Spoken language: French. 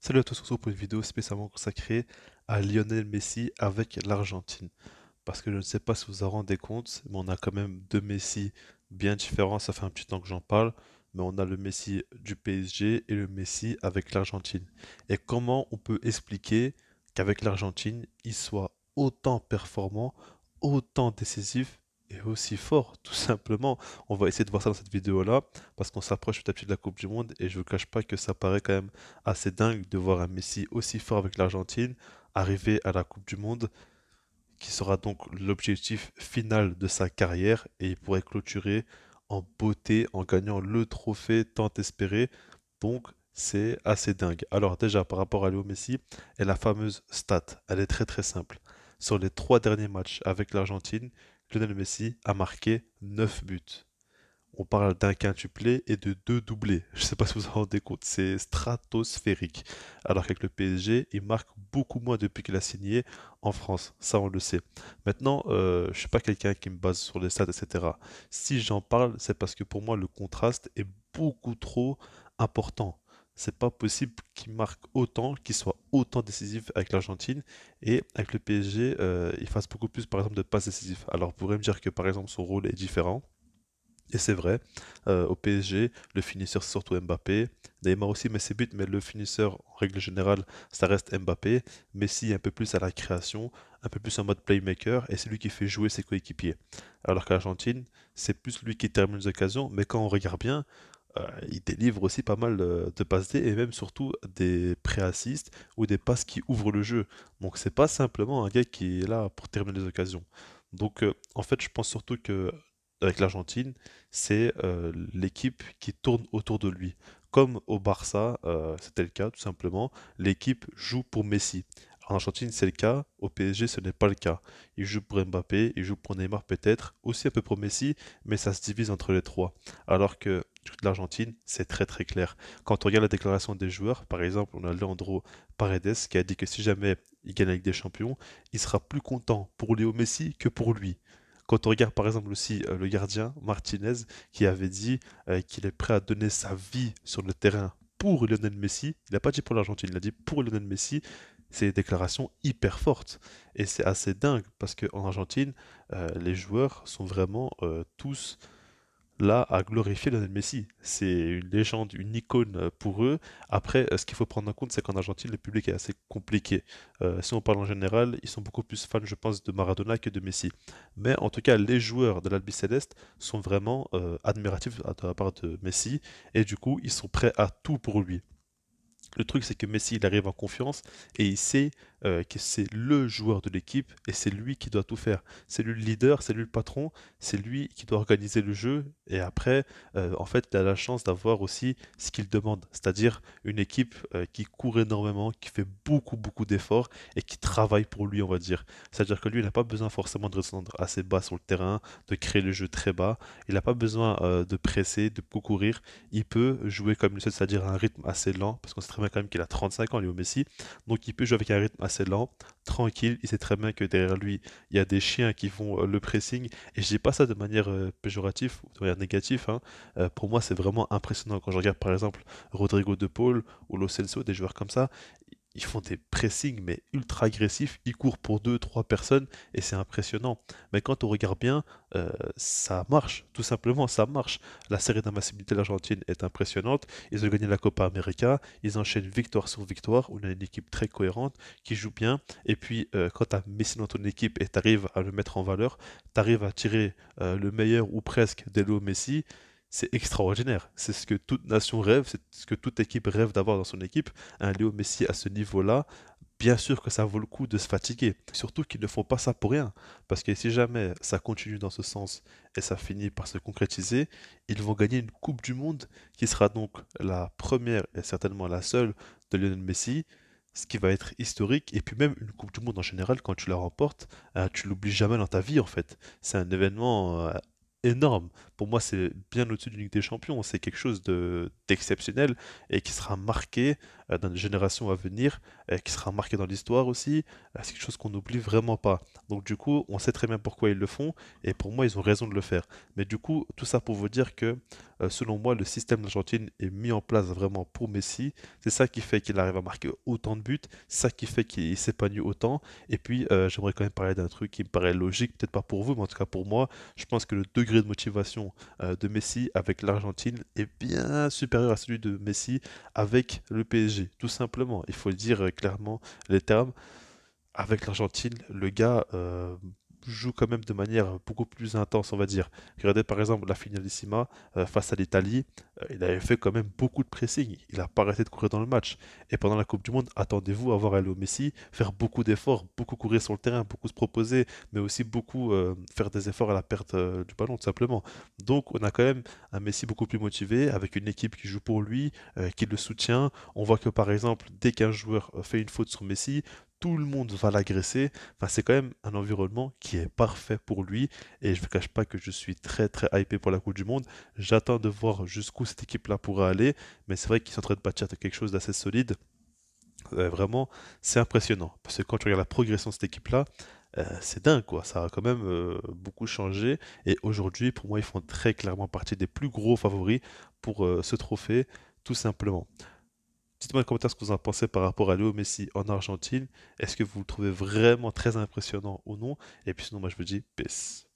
Salut à tous, on se retrouve pour une vidéo spécialement consacrée à Lionel Messi avec l'Argentine. Parce que je ne sais pas si vous en rendez compte, mais on a quand même deux Messi bien différents, ça fait un petit temps que j'en parle, mais on a le Messi du PSG et le Messi avec l'Argentine. Et comment on peut expliquer qu'avec l'Argentine, il soit autant performant, autant décisif et aussi fort, tout simplement. On va essayer de voir ça dans cette vidéo-là, parce qu'on s'approche petit à petit de la Coupe du Monde, et je ne vous cache pas que ça paraît quand même assez dingue de voir un Messi aussi fort avec l'Argentine arriver à la Coupe du Monde qui sera donc l'objectif final de sa carrière et il pourrait clôturer en beauté en gagnant le trophée tant espéré. Donc c'est assez dingue. Alors déjà par rapport à Léo Messi et la fameuse stat, elle est très très simple. Sur les trois derniers matchs avec l'Argentine, Lionel Messi a marqué 9 buts. On parle d'un quintuplé et de deux doublés. Je ne sais pas si vous vous en rendez compte, c'est stratosphérique. Alors qu'avec le PSG, il marque beaucoup moins depuis qu'il a signé en France. Ça, on le sait. Maintenant, je ne suis pas quelqu'un qui me base sur les stats, etc. Si j'en parle, c'est parce que pour moi, le contraste est beaucoup trop important. C'est pas possible qu'il marque autant, qu'il soit autant décisif avec l'Argentine et avec le PSG, il fasse beaucoup plus, par exemple, de passes décisives. Alors, vous pourrez me dire que, par exemple, son rôle est différent. Et c'est vrai, au PSG, le finisseur c'est surtout Mbappé. Neymar aussi met ses buts, mais le finisseur, en règle générale, ça reste Mbappé. Messi un peu plus à la création, un peu plus en mode playmaker, et c'est lui qui fait jouer ses coéquipiers. Alors qu'à l'Argentine, c'est plus lui qui termine les occasions, mais quand on regarde bien, il délivre aussi pas mal de passes D et même surtout des pré-assists ou des passes qui ouvrent le jeu. Donc c'est pas simplement un gars qui est là pour terminer les occasions. Donc en fait, je pense surtout que avec l'Argentine, c'est l'équipe qui tourne autour de lui. Comme au Barça, c'était le cas tout simplement, l'équipe joue pour Messi. En Argentine, c'est le cas, au PSG, ce n'est pas le cas. Il joue pour Mbappé, il joue pour Neymar peut-être, aussi un peu pour Messi, mais ça se divise entre les trois. Alors que du côté de l'Argentine, c'est très très clair. Quand on regarde la déclaration des joueurs, par exemple, on a Leandro Paredes qui a dit que si jamais il gagne avec des champions, il sera plus content pour Léo Messi que pour lui. Quand on regarde par exemple aussi le gardien Martinez qui avait dit qu'il est prêt à donner sa vie sur le terrain pour Lionel Messi, il n'a pas dit pour l'Argentine, il a dit pour Lionel Messi, c'est des déclarations hyper fortes. Et c'est assez dingue parce qu'en Argentine, les joueurs sont vraiment tous là à glorifier Lionel Messi. C'est une légende, une icône pour eux. Après, ce qu'il faut prendre en compte, c'est qu'en Argentine, le public est assez compliqué. Si on parle en général, ils sont beaucoup plus fans, je pense, de Maradona que de Messi. Mais en tout cas, les joueurs de l'Albi Céleste sont vraiment admiratifs de la part de Messi et du coup, ils sont prêts à tout pour lui. Le truc, c'est que Messi, il arrive en confiance et il sait que c'est le joueur de l'équipe et c'est lui qui doit tout faire. C'est lui le leader, c'est lui le patron, c'est lui qui doit organiser le jeu. Et après, en fait, il a la chance d'avoir aussi ce qu'il demande, c'est-à-dire une équipe qui court énormément, qui fait beaucoup, beaucoup d'efforts et qui travaille pour lui, on va dire. C'est-à-dire que lui, il n'a pas besoin forcément de descendre assez bas sur le terrain, de créer le jeu très bas. Il n'a pas besoin de presser, de beaucoup courir. Il peut jouer comme il le sait, c'est-à-dire à un rythme assez lent, parce qu'on sait très bien quand même qu'il a 35 ans, Léo Messi, donc il peut jouer avec un rythme assez lent, tranquille, il sait très bien que derrière lui, il y a des chiens qui font le pressing, et je dis pas ça de manière péjorative ou de manière négative, hein. Pour moi c'est vraiment impressionnant quand je regarde par exemple Rodrigo De Paul ou Lo Celso, des joueurs comme ça, ils font des pressings mais ultra agressifs, ils courent pour deux, trois personnes et c'est impressionnant. Mais quand on regarde bien, ça marche, tout simplement, ça marche. La série d'invincibilité de l'Argentine est impressionnante. Ils ont gagné la Copa América, ils enchaînent victoire sur victoire. On a une équipe très cohérente qui joue bien. Et puis, quand tu as Messi dans ton équipe et tu arrives à le mettre en valeur, tu arrives à tirer le meilleur ou presque d'Elo Messi. C'est extraordinaire. C'est ce que toute nation rêve, c'est ce que toute équipe rêve d'avoir dans son équipe. Un Léo Messi à ce niveau-là, bien sûr que ça vaut le coup de se fatiguer. Surtout qu'ils ne font pas ça pour rien. Parce que si jamais ça continue dans ce sens et ça finit par se concrétiser, ils vont gagner une Coupe du Monde qui sera donc la première et certainement la seule de Lionel Messi. Ce qui va être historique, et puis même une Coupe du Monde en général, quand tu la remportes, tu l'oublies jamais dans ta vie en fait. C'est un événement énorme. Pour moi, c'est bien au-dessus d'une Ligue des Champions. C'est quelque chose d'exceptionnel et qui sera marqué dans les générations à venir, qui sera marqué dans l'histoire aussi. C'est quelque chose qu'on n'oublie vraiment pas. Donc du coup, on sait très bien pourquoi ils le font et pour moi, ils ont raison de le faire. Mais du coup, tout ça pour vous dire que selon moi, le système d'Argentine est mis en place vraiment pour Messi. C'est ça qui fait qu'il arrive à marquer autant de buts, c'est ça qui fait qu'il s'épanouit autant. Et puis, j'aimerais quand même parler d'un truc qui me paraît logique, peut-être pas pour vous, mais en tout cas pour moi. Je pense que le degré de motivation de Messi avec l'Argentine est bien supérieur à celui de Messi avec le PSG. Tout simplement, il faut le dire clairement les termes. Avec l'Argentine, le gars joue quand même de manière beaucoup plus intense, on va dire. Regardez par exemple la finalissima face à l'Italie, il avait fait quand même beaucoup de pressing. Il n'a pas arrêté de courir dans le match. Et pendant la Coupe du Monde, attendez-vous à voir Léo Messi faire beaucoup d'efforts, beaucoup courir sur le terrain, beaucoup se proposer, mais aussi beaucoup faire des efforts à la perte du ballon, tout simplement. Donc on a quand même un Messi beaucoup plus motivé, avec une équipe qui joue pour lui, qui le soutient. On voit que par exemple, dès qu'un joueur fait une faute sur Messi, tout le monde va l'agresser. Enfin, c'est quand même un environnement qui est parfait pour lui. Et je ne vous cache pas que je suis très très hypé pour la Coupe du Monde. J'attends de voir jusqu'où cette équipe-là pourra aller. Mais c'est vrai qu'ils sont en train de bâtir quelque chose d'assez solide. Vraiment, c'est impressionnant. Parce que quand tu regardes la progression de cette équipe-là, c'est dingue quoi. Ça a quand même beaucoup changé. Et aujourd'hui, pour moi, ils font très clairement partie des plus gros favoris pour ce trophée, tout simplement. Dites-moi en commentaire ce que vous en pensez par rapport à Léo Messi en Argentine. Est-ce que vous le trouvez vraiment très impressionnant ou non? Et puis sinon, moi je vous dis peace.